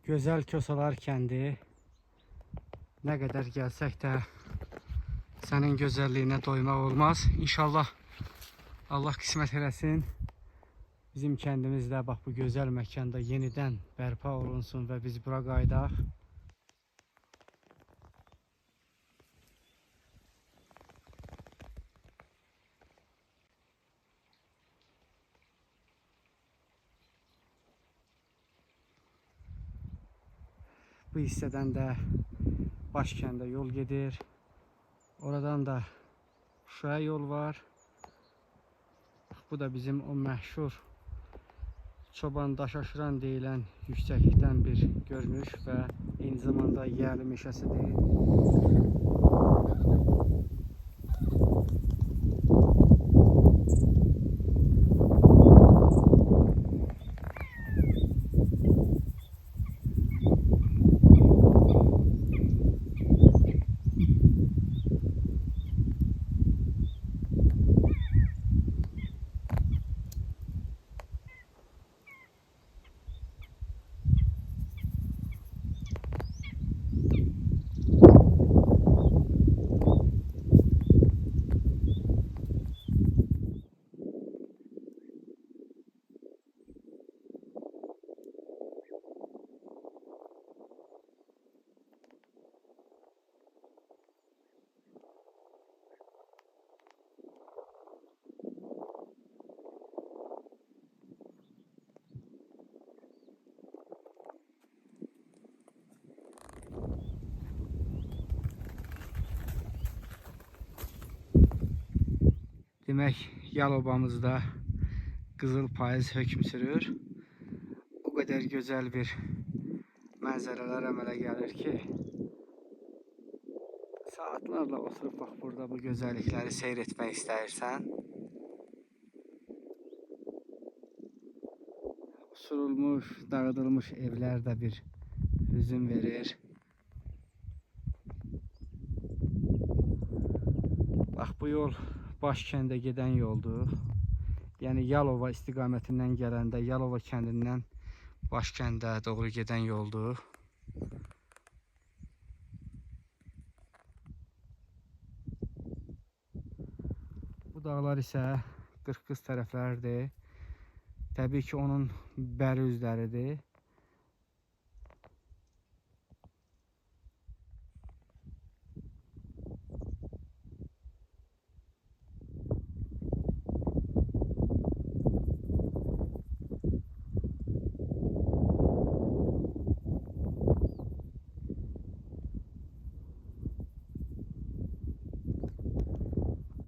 Gözəl Kosalar kəndi. Nə qədər gəlsək də sənin gözəlliyinə doymaq olmaz. İnşallah Allah qismət eləsin. Bizim kəndimiz də bax bu gözəl məkanda yenidən bərpa olunsun və biz bura qayıdaq. Bu hissədən də Başkəndə yol gedir. Oradan da Şuşaya yol var. Bu da bizim o məşhur Çoban Daşaşıran deyilən yüksəklikdən bir görünüş və eyni zamanda yerli meşəsidir. Demək, Yalovamızda qızıl payız hökm sürür. O qədər gözəl bir mənzərələr əmələ gəlir ki, saatlarla oturub bax burada bu gözəllikləri seyr etmək istəyirsən. Uçurulmuş, dağıdılmış evlər də bir hüzün verir. Bax bu yol Başkəndə gedən yoldur. Yəni Yalova istiqamətindən gələndə Yalova kəndindən Başkəndə doğru gedən yoldur. Bu dağlar isə Qırqız tərəfləridir. Təbii ki onun bəri üzləridir.